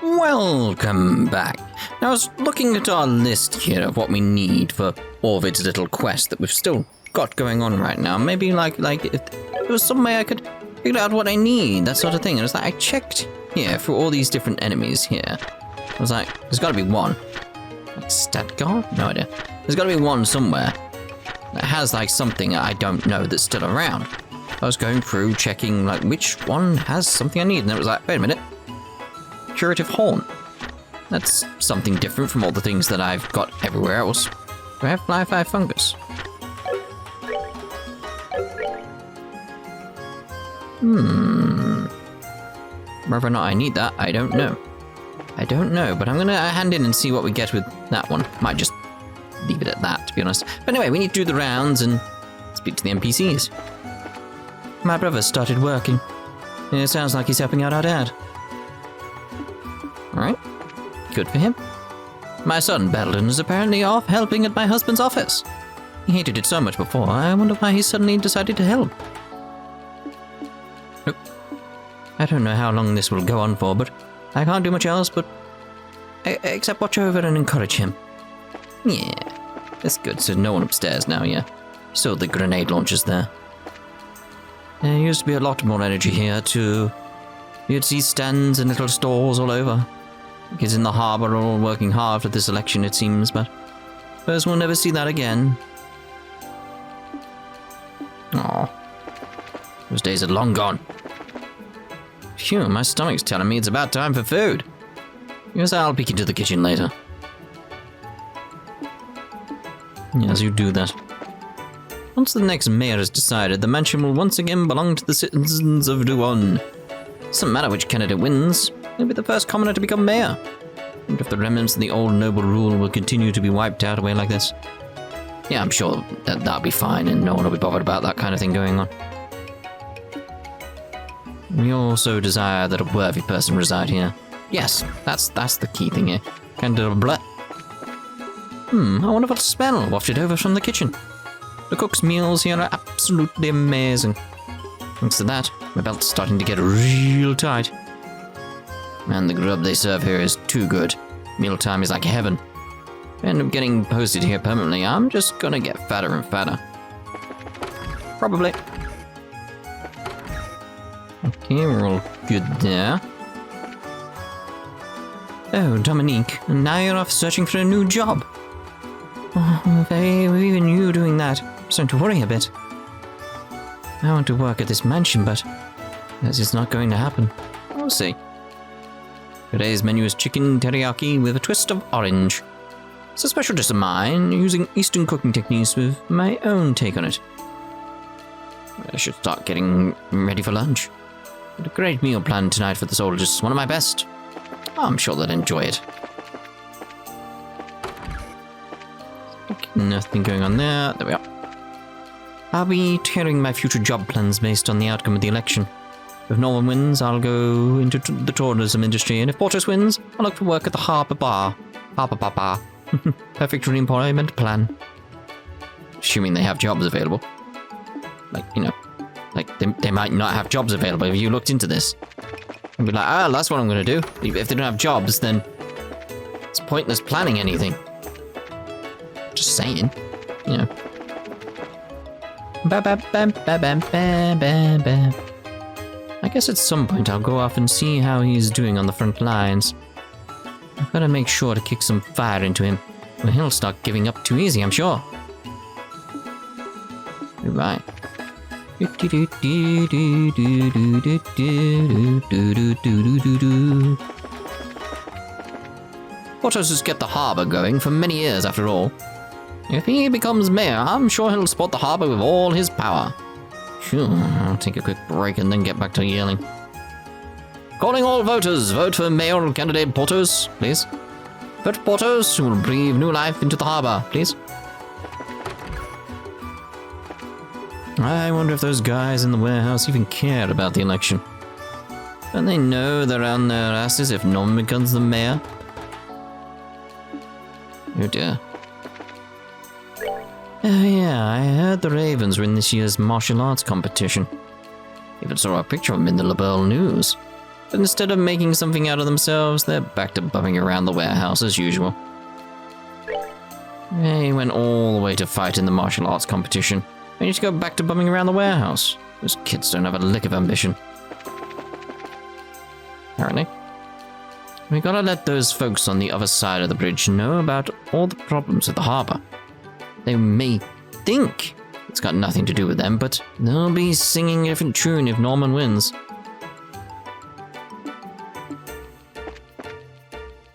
Welcome back. Now, I was looking at our list here of what we need for Orvid's little quest that we've still got going on right now. Maybe like if there was some way I could figure out what I need, that sort of thing. And it's like I checked here for all these different enemies here. I was like, there's got to be one. Like stat guard? No idea. There's got to be one somewhere that has like something I don't know that's still around. I was going through checking like which one has something I need, and it was like, wait a minute. Curative horn. That's something different from all the things that I've got everywhere else. Do I have fly fungus? Whether or not I need that, I don't know. But I'm gonna hand in and see what we get with that one. Might just leave it at that, to be honest. But anyway, we need to do the rounds and speak to the NPCs. My brother started working. It sounds like he's helping out our dad. Alright, good for him. My son, Belden, is apparently off helping at my husband's office. He hated it so much before, I wonder why he suddenly decided to help. Nope. I don't know how long this will go on for, but I can't do much else but except watch over and encourage him. Yeah, that's good, so no one upstairs now, yeah. Still the grenade launchers there. There used to be a lot more energy here, too. You'd see stands and little stores all over. Kids in the harbour are all working hard for this election, it seems, but first we'll never see that again. Aw. Those days are long gone. Phew, my stomach's telling me it's about time for food. Guess I'll peek into the kitchen later. Yes, you do that. Once the next mayor is decided, the mansion will once again belong to the citizens of Duon. Doesn't matter which candidate wins, he'll be the first commoner to become mayor. And if the remnants of the old noble rule will continue to be wiped out away like this. Yeah, I'm sure that'll be fine and no one will be bothered about that kind of thing going on. We also desire that a worthy person reside here. Yes, that's the key thing here. Candidate Blet. A wonderful smell wafted over from the kitchen. The cook's meals here are absolutely amazing. Thanks to that, my belt's starting to get real tight. Man, the grub they serve here is too good. Mealtime is like heaven. If I end up getting posted here permanently, I'm just gonna get fatter and fatter. Probably. Okay, we're all good there. Oh, Dominique, and now you're off searching for a new job. Oh, even you doing that, I'm starting to worry a bit. I want to work at this mansion, but that's just not going to happen. We'll see. Today's menu is chicken teriyaki with a twist of orange. It's a special dish of mine, using Eastern cooking techniques with my own take on it. I should start getting ready for lunch. Got a great meal planned tonight for the soldiers, one of my best. I'm sure they'll enjoy it. Okay, nothing going on there. There we are. I'll be tailoring my future job plans based on the outcome of the election. If no one wins, I'll go into the tourism industry, and if Portus wins, I'll look for work at the Harbour Bar. Harbour Bar. Perfect employment plan. Assuming they have jobs available. Like, you know, like they might not have jobs available if you looked into this. And be like, that's what I'm going to do. If they don't have jobs, then it's pointless planning anything. Just saying, you know. I guess at some point I'll go off and see how he's doing on the front lines. I've got to make sure to kick some fire into him, or he'll start giving up too easy, I'm sure. Right. Portos has kept the harbour going for many years after all. If he becomes mayor, I'm sure he'll support the harbour with all his power. Phew, I'll take a quick break and then get back to yelling. Calling all voters, vote for mayoral candidate Portos, please. Vote Portos, who will breathe new life into the harbour, please. I wonder if those guys in the warehouse even care about the election. Don't they know they're on their asses if no one becomes the mayor? Oh dear. Oh yeah, I heard the Ravens were in this year's martial arts competition. Even saw a picture of them in the Liberl news. But instead of making something out of themselves, they're back to bumming around the warehouse as usual. They went all the way to fight in the martial arts competition. They need to go back to bumming around the warehouse. Those kids don't have a lick of ambition. Apparently. We gotta let those folks on the other side of the bridge know about all the problems with the harbor. They may think it's got nothing to do with them, but they'll be singing a different tune if Norman wins.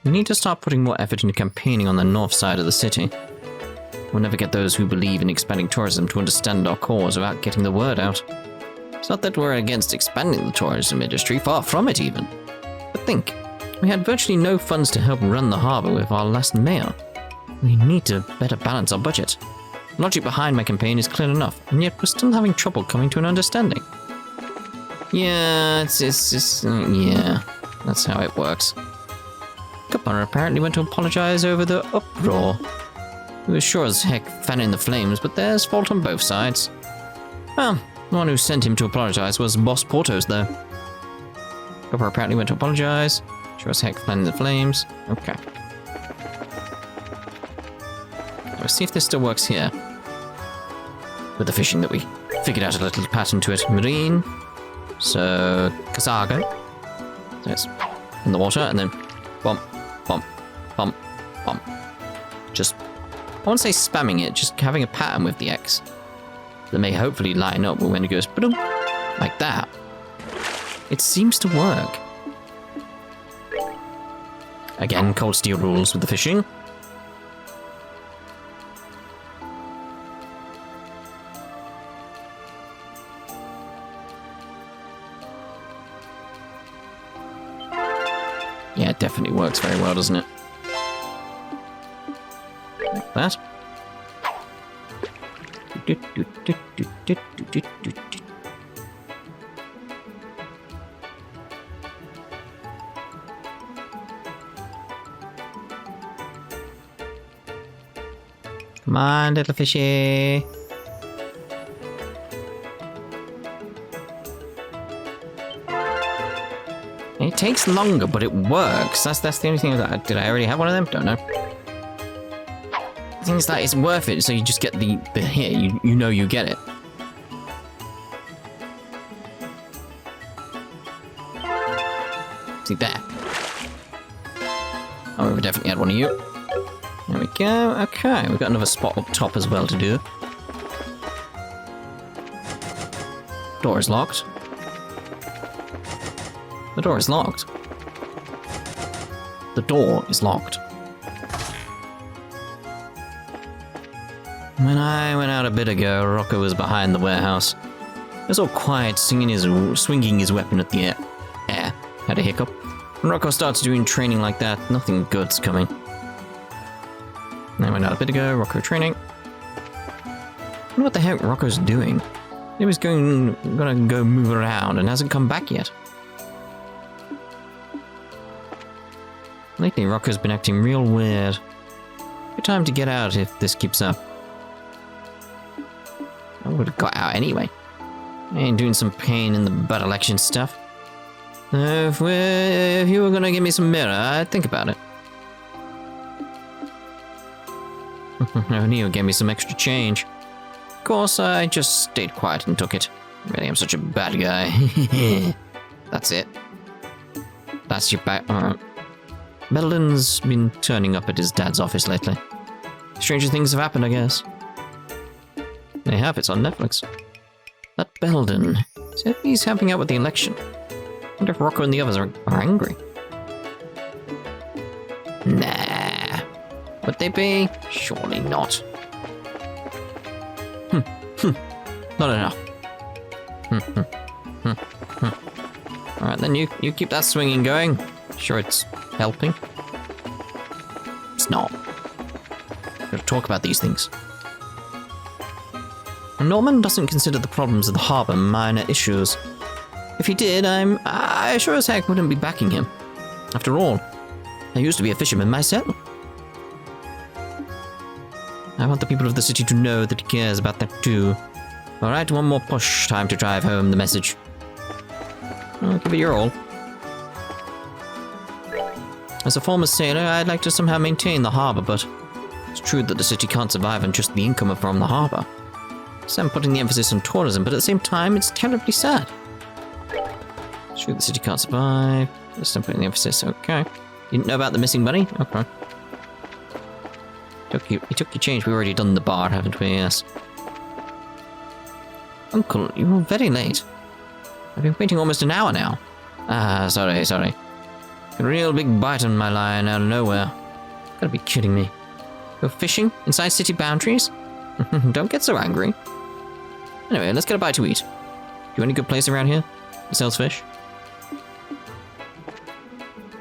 We need to start putting more effort into campaigning on the north side of the city. We'll never get those who believe in expanding tourism to understand our cause without getting the word out. It's not that we're against expanding the tourism industry, far from it even. But think, we had virtually no funds to help run the harbour with our last mayor. We need to better balance our budget. The logic behind my campaign is clear enough, and yet we're still having trouble coming to an understanding. Yeah, it's just, yeah, that's how it works. Cupar apparently went to apologize over the uproar. He was sure as heck fanning the flames, but there's fault on both sides. Well, the one who sent him to apologize was Boss Portos, though. Cupar apparently went to apologize. Sure as heck fanning the flames. Okay. Let's see if this still works here. With the fishing that we figured out a little pattern to it. Marine. So, Kasago. So it's in the water, and then bump, bump, bump, bump. Just, I won't say spamming it, just having a pattern with the X. That may hopefully line up when it goes ba-dum, like that. It seems to work. Again, cold steel rules with the fishing. Yeah, it definitely works very well, doesn't it? Like that. Come on, little fishy. It takes longer, but it works. That's the only thing. Did I already have one of them? Don't know. The thing is that it's worth it, so you just get the hit. You know you get it. See there. Oh, we definitely had one of you. There we go. Okay, we've got another spot up top as well to do. Door is locked. The door is locked. The door is locked. When I went out a bit ago, Rocco was behind the warehouse. He was all quiet, swinging his weapon at the air. Had a hiccup. When Rocco starts doing training like that, nothing good's coming. I went out a bit ago, Rocco training. I wonder what the heck Rocco's doing. He was gonna go move around and hasn't come back yet. Lately, Rocco's been acting real weird. Good time to get out if this keeps up. I would have got out anyway. I ain't doing some pain in the butt election stuff. If you were gonna give me some mirror, I'd think about it. O'Neill gave me some extra change. Of course, I just stayed quiet and took it. Really, I'm such a bad guy. That's it. That's your back. Meldon's been turning up at his dad's office lately. Stranger things have happened, I guess. They have, it's on Netflix. That Belden said he's helping out with the election. Wonder if Rocco and the others are angry. Nah. Would they be? Surely not. Not enough. Alright, then you keep that swinging going. Sure it's helping. It's not. Gotta talk about these things. Norman doesn't consider the problems of the harbour minor issues. If he did, I sure as heck wouldn't be backing him. After all, I used to be a fisherman myself. I want the people of the city to know that he cares about that too. Alright, one more push. Time to drive home the message. I'll give it your all. As a former sailor, I'd like to somehow maintain the harbor, but it's true that the city can't survive on just the income from the harbor. So I'm putting the emphasis on tourism, but at the same time, it's terribly sad. It's true the city can't survive. Just I'm putting the emphasis. Okay. Didn't know about the missing money? Okay. You took your change. We've already done the bar, haven't we? Yes. Uncle, you were very late. I've been waiting almost an hour now. Ah, sorry. A real big bite on my line out of nowhere. Gotta be kidding me. Go fishing inside city boundaries? Don't get so angry. Anyway, let's get a bite to eat. You any good place around here that sells fish?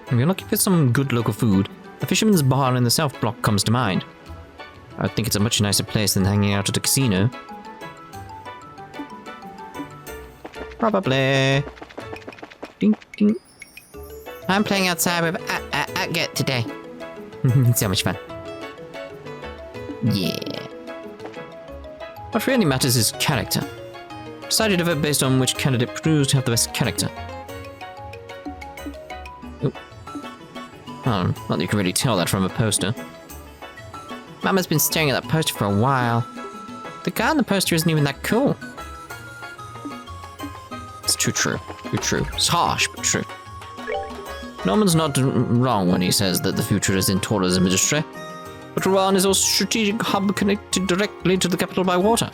If you're looking for some good local food, the Fisherman's Bar in the South Block comes to mind. I think it's a much nicer place than hanging out at a casino. Probably. Ding, ding. I'm playing outside with Agate today. So much fun. Yeah. What really matters is character. Decided to vote based on which candidate proves to have the best character. Oop. Oh, not that you can really tell that from a poster. Mama's been staring at that poster for a while. The guy on the poster isn't even that cool. It's too true. It's harsh, but true. Norman's not wrong when he says that the future is in tourism industry. But Rouen is also a strategic hub connected directly to the capital by water.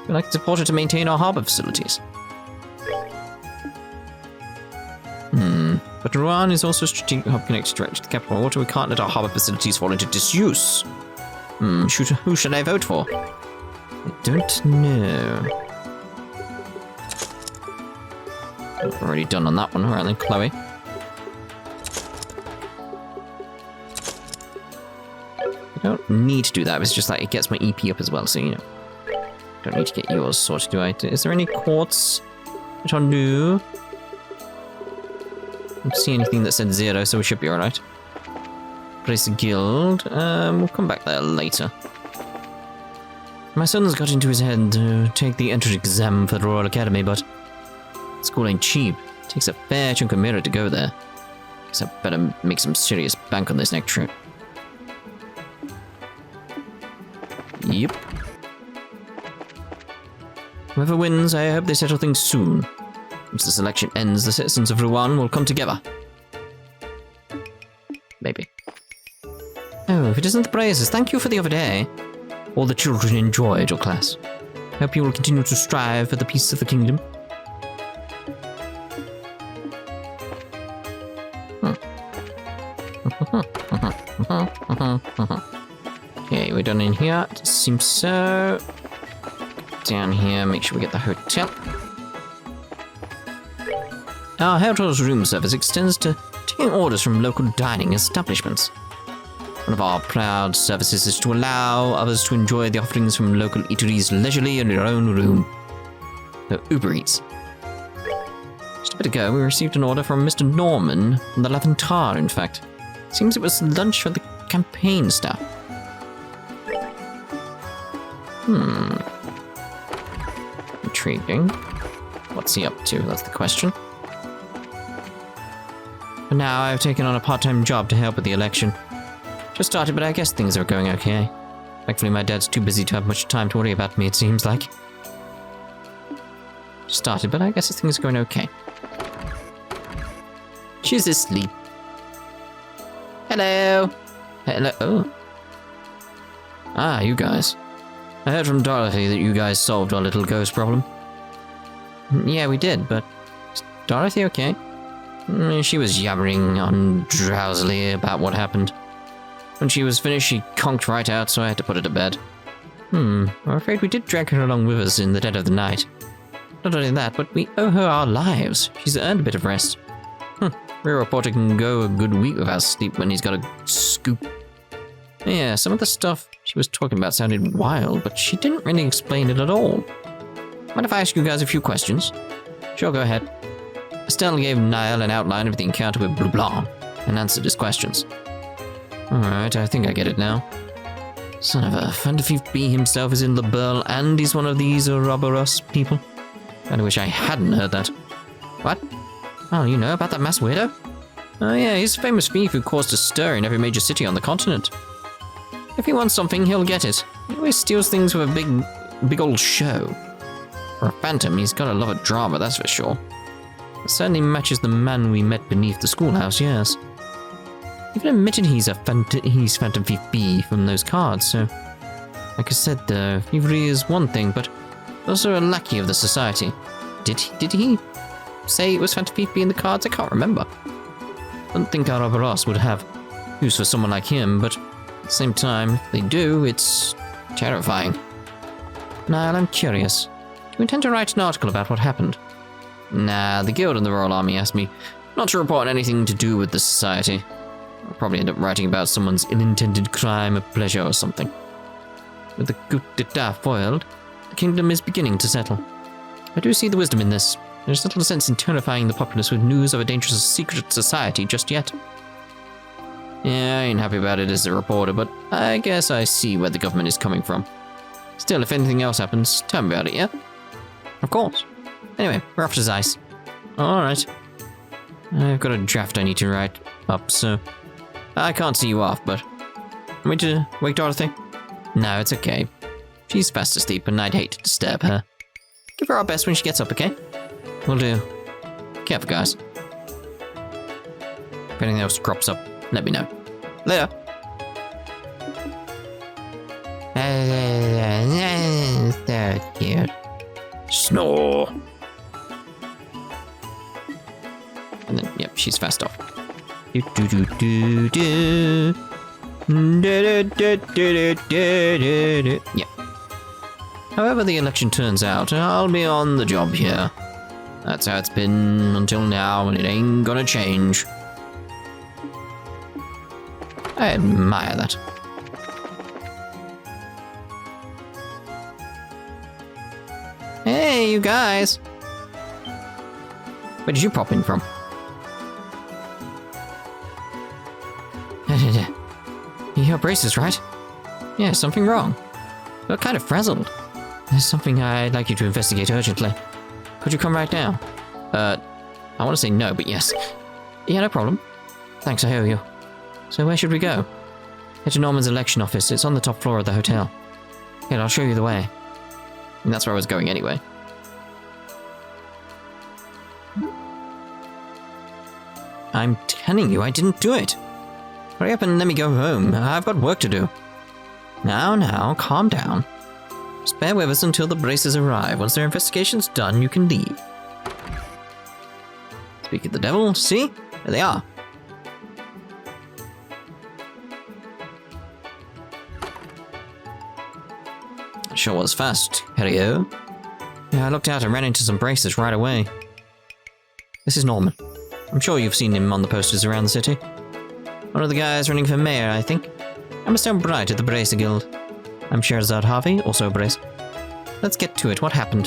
We'd like to support it to maintain our harbour facilities. But Rouen is also a strategic hub connected directly to the capital by water. We can't let our harbour facilities fall into disuse. Who should I vote for? I don't know. We're already done on that one, aren't they, Chloe? I don't need to do that, it's just like it gets my EP up as well, so you know. Don't need to get yours sorted, do I? Is there any quartz which I'll do? I don't see anything that said 0, so we should be alright. Place a guild. We'll come back there later. My son's got into his head to take the entrance exam for the Royal Academy, but school ain't cheap. It takes a fair chunk of mirror to go there. Guess I better make some serious bank on this next trip. Yep. Whoever wins, I hope they settle things soon. Once the selection ends, the citizens of Rouen will come together. Maybe. Oh, if it isn't the praises, thank you for the other day. All the children enjoyed your class. Hope you will continue to strive for the peace of the kingdom. Okay, we're done in here. It seems so. Down here, make sure we get the hotel. Our hotel's room service extends to taking orders from local dining establishments. One of our proud services is to allow others to enjoy the offerings from local eateries leisurely in their own room. So, Uber Eats. Just a bit ago, we received an order from Mr. Norman from the Laventar, in fact. Seems it was lunch for the campaign staff. Intriguing. What's he up to? That's the question. For now, I've taken on a part-time job to help with the election. Just started, but I guess things are going okay. Thankfully, my dad's too busy to have much time to worry about me, it seems like. Just started, but I guess things are going okay. She's asleep. Hello. Hello. Oh. Ah, you guys. I heard from Dorothy that you guys solved our little ghost problem. Yeah, we did, but is Dorothy okay? She was yammering on drowsily about what happened. When she was finished, she conked right out, so I had to put her to bed. I'm afraid we did drag her along with us in the dead of the night. Not only that, but we owe her our lives. She's earned a bit of rest. Rear reporter can go a good week without sleep when he's got a scoop. Yeah, some of the stuff she was talking about sounded wild, but she didn't really explain it at all. Mind if I ask you guys a few questions? Sure, go ahead. Estelle gave Nial an outline of the encounter with Liberl and answered his questions. Alright, I think I get it now. Son of a Fantafief himself is in Liberl and he's one of these Ouroborous people. Kinda wish I hadn't heard that. What? Oh, you know about that mass weirdo? Oh yeah, he's a famous thief who caused a stir in every major city on the continent. If he wants something, he'll get it. He always steals things with a big old show. For a phantom, he's got a love of drama, that's for sure. It certainly matches the man we met beneath the schoolhouse, yes. Even admitted he's Phantom Thief B from those cards, so... Like I said, thievery is one thing, but also a lackey of the society. Did he say it was Phantom Thief B in the cards? I can't remember. I don't think Ouroborous would have use for someone like him, but at the same time, if they do, it's terrifying. Niall, I'm curious. Do you intend to write an article about what happened? Nah, the Guild and the Royal Army asked me not to report anything to do with the society. I'll probably end up writing about someone's unintended crime of pleasure or something. With the coup d'etat foiled, the kingdom is beginning to settle. I do see the wisdom in this. There's little sense in terrifying the populace with news of a dangerous secret society just yet. Yeah, I ain't happy about it as a reporter, but I guess I see where the government is coming from. Still, if anything else happens, tell me about it, yeah? Of course. Anyway, we're off to Zeiss. Alright. I've got a draft I need to write up, so I can't see you off, but... Want me to wake Dorothy? No, it's okay. She's fast asleep and I'd hate to disturb her. Give her our best when she gets up, okay? Will do. Careful, guys. If anything else crops up, let me know. Later. So cute. Snore. And then, yep, she's fast off. Do do do do do. Yep. However the election turns out, I'll be on the job here. That's how it's been until now, and it ain't gonna change. I admire that. Hey, you guys! Where did you pop in from? You hear braces, right? Yeah, something wrong. You're kind of frazzled. There's something I'd like you to investigate urgently. Could you come right now? I want to say no, but yes. Yeah, no problem. Thanks, I owe you. So where should we go? Head to Norman's election office. It's on the top floor of the hotel. Here, I'll show you the way. And that's where I was going anyway. I'm telling you, I didn't do it. Hurry up and let me go home. I've got work to do. Now, calm down. Just bear with us until the braces arrive. Once their investigation's done, you can leave. Speak of the devil, see? There they are. Sure was fast, Harry-o. Yeah, I looked out and ran into some braces right away. This is Norman. I'm sure you've seen him on the posters around the city. One of the guys running for mayor, I think. I'm Estelle Bright at the Bracer Guild. I'm Sherazad Harvey, also a brace. Let's get to it. What happened?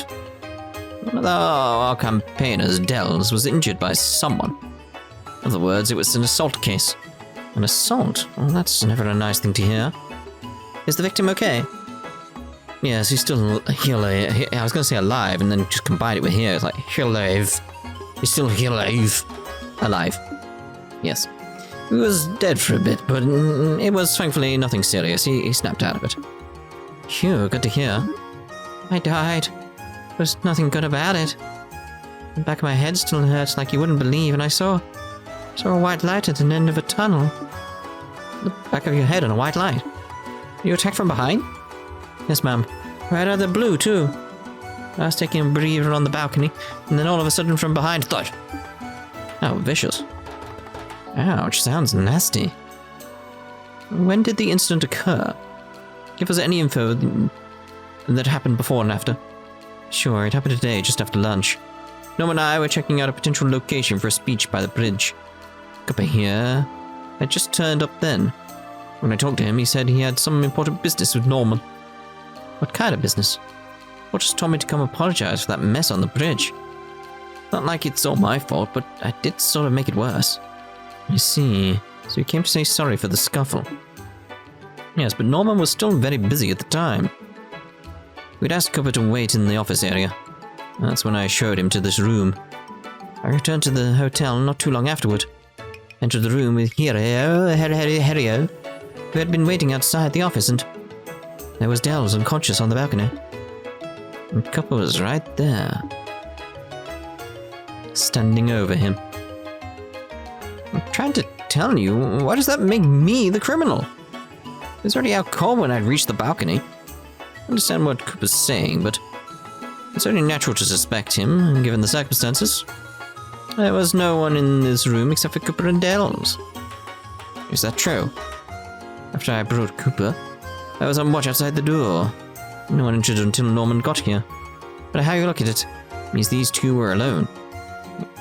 One of our campaigners, Dells, was injured by someone. In other words, it was an assault case. An assault? Well, that's never a nice thing to hear. Is the victim okay? Yes, he's still alive. I was going to say alive, and then just combine it with here. It's like, alive. He's still alive. Alive. Yes. He was dead for a bit, but it was thankfully nothing serious. He snapped out of it. Phew, good to hear. I died. There's nothing good about it. The back of my head still hurts like you wouldn't believe, and I saw a white light at the end of a tunnel. The back of your head and a white light. Were you attacked from behind? Yes, ma'am. Right out of the blue, too. I was taking a breather on the balcony, and then all of a sudden from behind, thud. Oh, vicious. Ouch, sounds nasty. When did the incident occur? Give us any info that happened before and after. Sure, it happened today, just after lunch. Norman and I were checking out a potential location for a speech by the bridge. Up here. I just turned up then. When I talked to him, he said he had some important business with Norman. What kind of business? Well, just told me to come apologize for that mess on the bridge. Not like it's all my fault, but I did sort of make it worse. I see. So you came to say sorry for the scuffle. Yes, but Norman was still very busy at the time. We'd asked Cooper to wait in the office area. That's when I showed him to this room. I returned to the hotel not too long afterward. entered the room with Herio, who had been waiting outside the office, and there was Dells unconscious on the balcony. And Cooper was right there, standing over him. I'm trying to tell you, why does that make me the criminal? It was already out cold when I'd reached the balcony. I understand what Cooper's saying, but it's only natural to suspect him, given the circumstances. There was no one in this room except for Cooper and Dells. Is that true? After I brought Cooper, I was on watch outside the door. No one entered until Norman got here. But how you look at it, means these two were alone.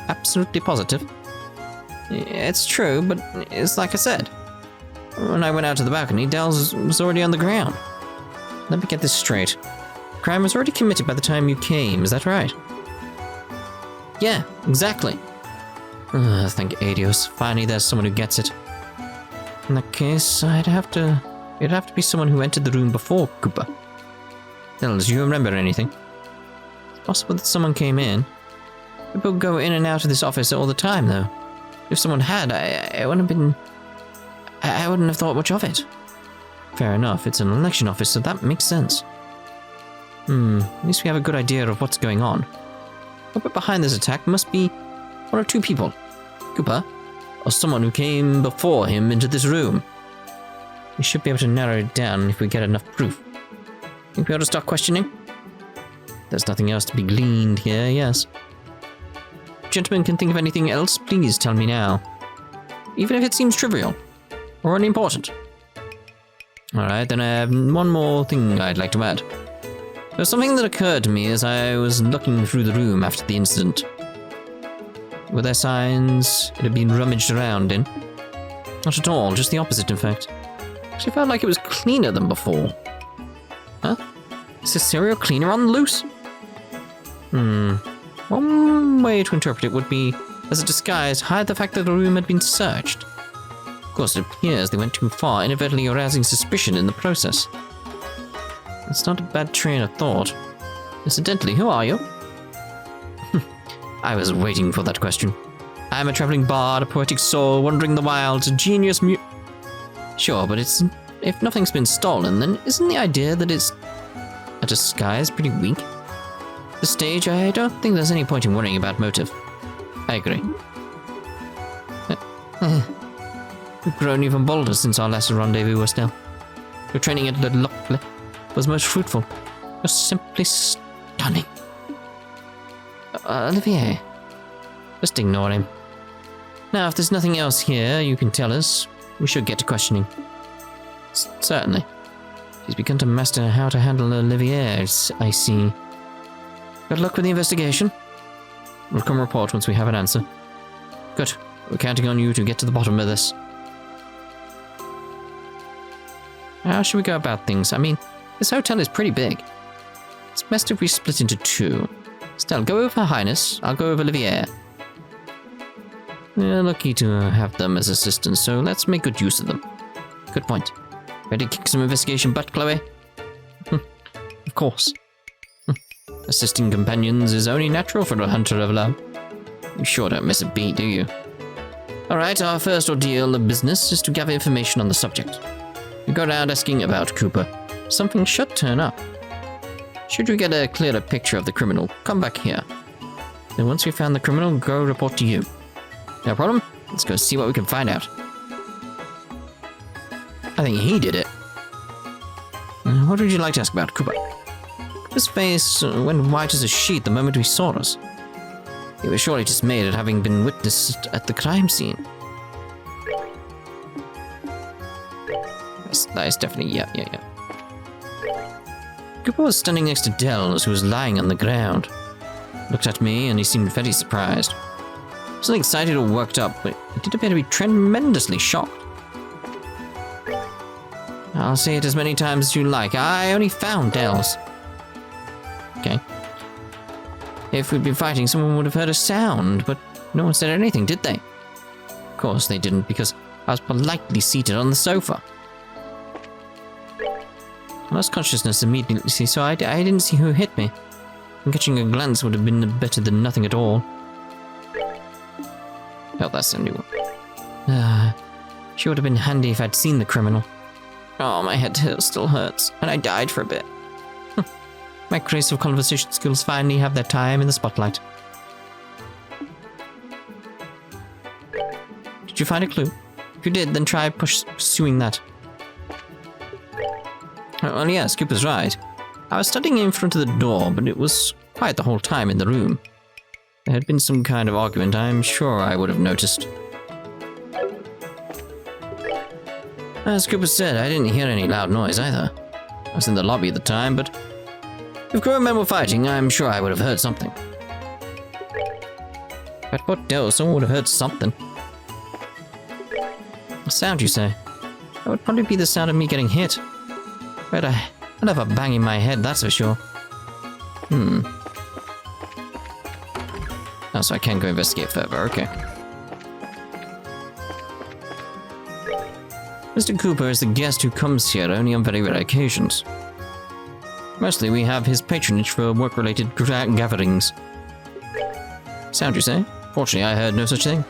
Absolutely positive. It's true, but it's like I said. When I went out to the balcony, Dells was already on the ground. Let me get this straight. Crime was already committed by the time you came, is that right? Yeah, exactly. Thank Adios. Finally, there's someone who gets it. In that case, it'd have to be someone who entered the room before Cooper. Dells, do you remember anything? It's possible that someone came in. People go in and out of this office all the time, though. If someone had, I wouldn't have thought much of it. Fair enough, it's an election office, so that makes sense. At least we have a good idea of what's going on. But behind this attack must be one or two people. Cooper, or someone who came before him into this room. We should be able to narrow it down if we get enough proof. Think we ought to start questioning? There's nothing else to be gleaned here, yes. If gentlemen can think of anything else, please tell me now. Even if it seems trivial or unimportant. Alright, then I have one more thing I'd like to add. There was something that occurred to me as I was looking through the room after the incident. Were there signs it had been rummaged around in? Not at all, just the opposite, in fact. Actually felt like it was cleaner than before. Huh? Is a serial cleaner on the loose? One way to interpret it would be as a disguise to hide the fact that the room had been searched. Of course, it appears they went too far, inadvertently arousing suspicion in the process. It's not a bad train of thought. Incidentally, who are you? I was waiting for that question. I'm a traveling bard, a poetic soul, wandering the wilds, a genius Sure, but if nothing's been stolen, then isn't the idea that it's a disguise pretty weak? At this stage, I don't think there's any point in worrying about motive. I agree. We've grown even bolder since our last rendezvous, Estelle. Your training at Liberl was most fruitful. You're simply stunning. Olivier. Just ignore him. Now, if there's nothing else here you can tell us, we should get to questioning. Certainly. She's begun to master how to handle Olivier, I see. Good luck with the investigation. We'll come report once we have an answer. Good. We're counting on you to get to the bottom of this. How should we go about things? I mean, this hotel is pretty big. It's best if we split into two. Estelle, go with Her Highness. I'll go with Olivier. We're lucky to have them as assistants, so let's make good use of them. Good point. Ready to kick some investigation butt, Chloe? Of course. Assisting companions is only natural for a hunter of love. You sure don't miss a beat, do you? Alright, our first ordeal of business is to gather information on the subject. We go around asking about Cooper. Something should turn up. Should we get a clearer picture of the criminal, come back here. Then once we've found the criminal, go report to you. No problem? Let's go see what we can find out. I think he did it. What would you like to ask about Cooper? Cooper's face went white as a sheet the moment he saw us. He was surely dismayed at having been witnessed at the crime scene. That is definitely, yeah. Cooper was standing next to Dells, who was lying on the ground. Looked at me, and he seemed very surprised. He wasn't excited or worked up, but he did appear to be tremendously shocked. I'll say it as many times as you like. I only found Dells. Okay. If we'd been fighting, someone would have heard a sound, but no one said anything, did they? Of course they didn't, because I was politely seated on the sofa. I lost consciousness immediately, so I didn't see who hit me. And catching a glance would have been better than nothing at all. Hell, that's a new one. Sure would have been handy if I'd seen the criminal. Oh, my head still hurts, and I died for a bit. My graceful conversation skills finally have their time in the spotlight. Did you find a clue? If you did, then try pursuing that. Well, yes, Cooper's right. I was standing in front of the door, but it was quiet the whole time in the room. There had been some kind of argument, I'm sure I would have noticed. As Cooper said, I didn't hear any loud noise either. I was in the lobby at the time, but if grown men were fighting, I'm sure I would have heard something. At what door, someone would have heard something. A sound, you say? That would probably be the sound of me getting hit. But I'd have a bang in my head, that's for sure. Oh, so I can go investigate further, okay. Mr. Cooper is the guest who comes here only on very rare occasions. Mostly we have his patronage for work-related gatherings. Sound, you say? Fortunately, I heard no such thing.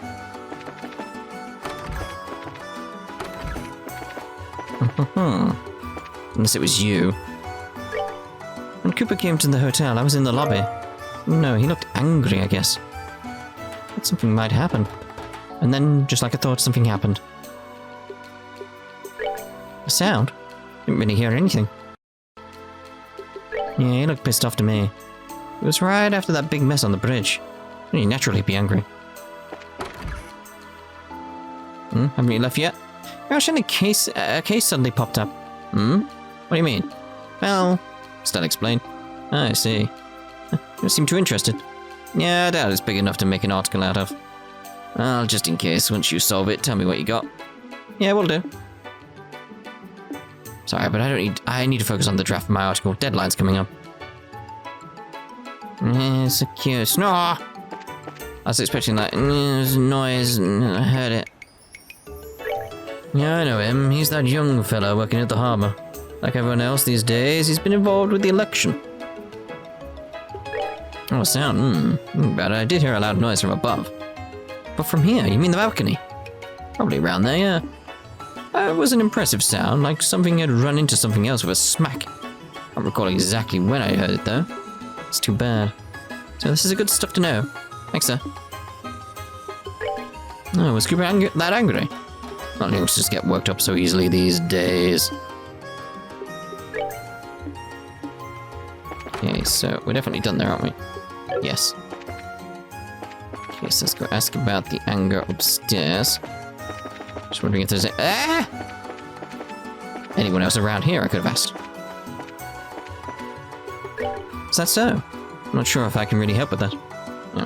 Unless it was you. When Cooper came to the hotel, I was in the lobby. No, he looked angry, I guess. Thought something might happen. And then, just like I thought, something happened. A sound? Didn't really hear anything. Yeah, he looked pissed off to me. It was right after that big mess on the bridge. He'd naturally be angry. Haven't you left yet? Gosh, and a case suddenly popped up. What do you mean? Well, Estelle explained. I see. You seem too interested. Yeah, I doubt it's big enough to make an article out of. Well, just in case, once you solve it, tell me what you got. Yeah, will do. Sorry, but I need to focus on the draft of my article. Deadline's coming up. It's a cute snore. I was expecting that noise, I heard it. Yeah, I know him. He's that young fella working at the harbour. Like everyone else these days, he's been involved with the election. Oh, sound. But I did hear a loud noise from above. But from here, you mean the balcony? Probably around there, yeah. It was an impressive sound, like something had run into something else with a smack. I can't recall exactly when I heard it, though. It's too bad. So this is good stuff to know. Thanks, sir. Oh, was Cooper that angry? Not youngsters get worked up so easily these days. Okay, so we're definitely done there, aren't we? Yes. Okay, so let's go ask about the anger upstairs. Just wondering if there's anyone else around here I could have asked. Is that so? I'm not sure if I can really help with that. Yeah.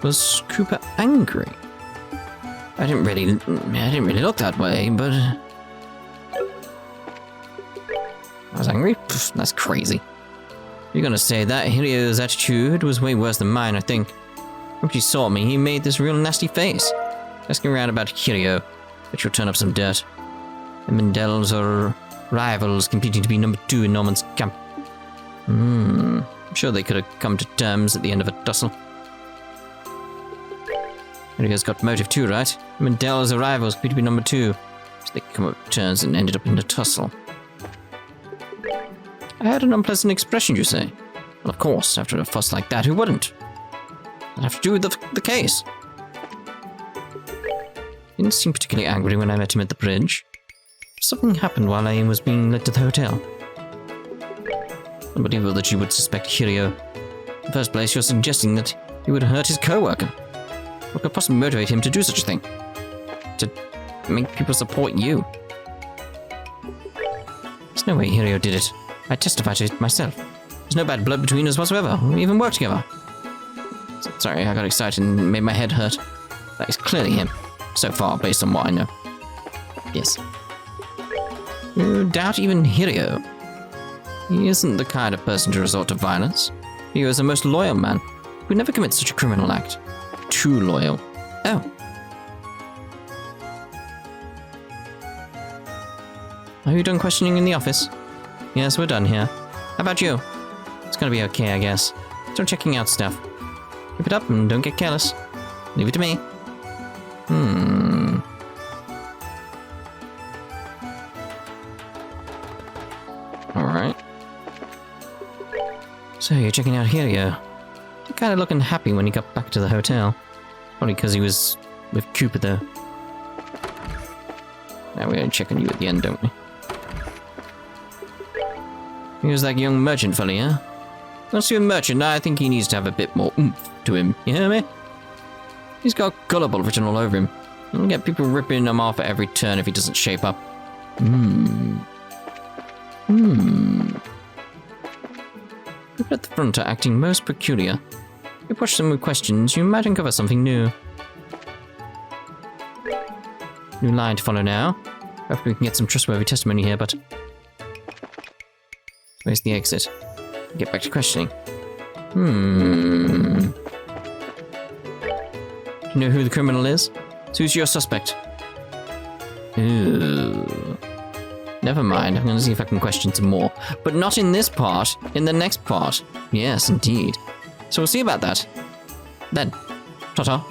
Was Cooper angry? I didn't really look that way, but I was angry? Pfft, that's crazy. You're gonna say that Hirio's attitude was way worse than mine, I think. When he saw me, he made this real nasty face. Asking around about Hirio, but you'll turn up some dirt. The Mandels are rivals competing to be number 2 in Norman's camp. I'm sure they could have come to terms at the end of a tussle. Hirio's got motive too, right? The Mandels are rivals competing to be number 2. So they come up to terms and ended up in a tussle. I had an unpleasant expression, you say? Well, of course, after a fuss like that, who wouldn't? It'd have to do with the case. He didn't seem particularly angry when I met him at the bridge. Something happened while I was being led to the hotel. Unbelievable that you would suspect Hirio. In the first place, you're suggesting that he would hurt his co-worker. What could possibly motivate him to do such a thing? To make people support you? There's no way Hirio did it. I testify to it myself. There's no bad blood between us whatsoever. We even work together. Sorry, I got excited and made my head hurt. That is clearly him. So far, based on what I know. Yes. You doubt even Hirio. He isn't the kind of person to resort to violence. He is a most loyal man. He would never commit such a criminal act. Too loyal. Oh. Are you done questioning in the office? Yes, we're done here. How about you? It's gonna be okay, I guess. Start checking out stuff. Keep it up and don't get careless. Leave it to me. Alright. So, you're checking out here, You're kind of looking happy when he got back to the hotel. Probably because he was with Cooper, though. Now we're gonna check on you at the end, don't we? He was that young merchant fella, huh? Once you're a merchant, I think he needs to have a bit more oomph to him, you hear me? He's got gullible written all over him. You'll get people ripping him off at every turn if he doesn't shape up. People at the front are acting most peculiar. If you push them with questions, you might uncover something new. New line to follow now. Hopefully we can get some trustworthy testimony here, but... Where's the exit? Get back to questioning. Do you know who the criminal is? So who's your suspect? Ooh. Never mind, I'm gonna see if I can question some more. But not in this part, in the next part. Yes, indeed. So we'll see about that. Then, ta-ta.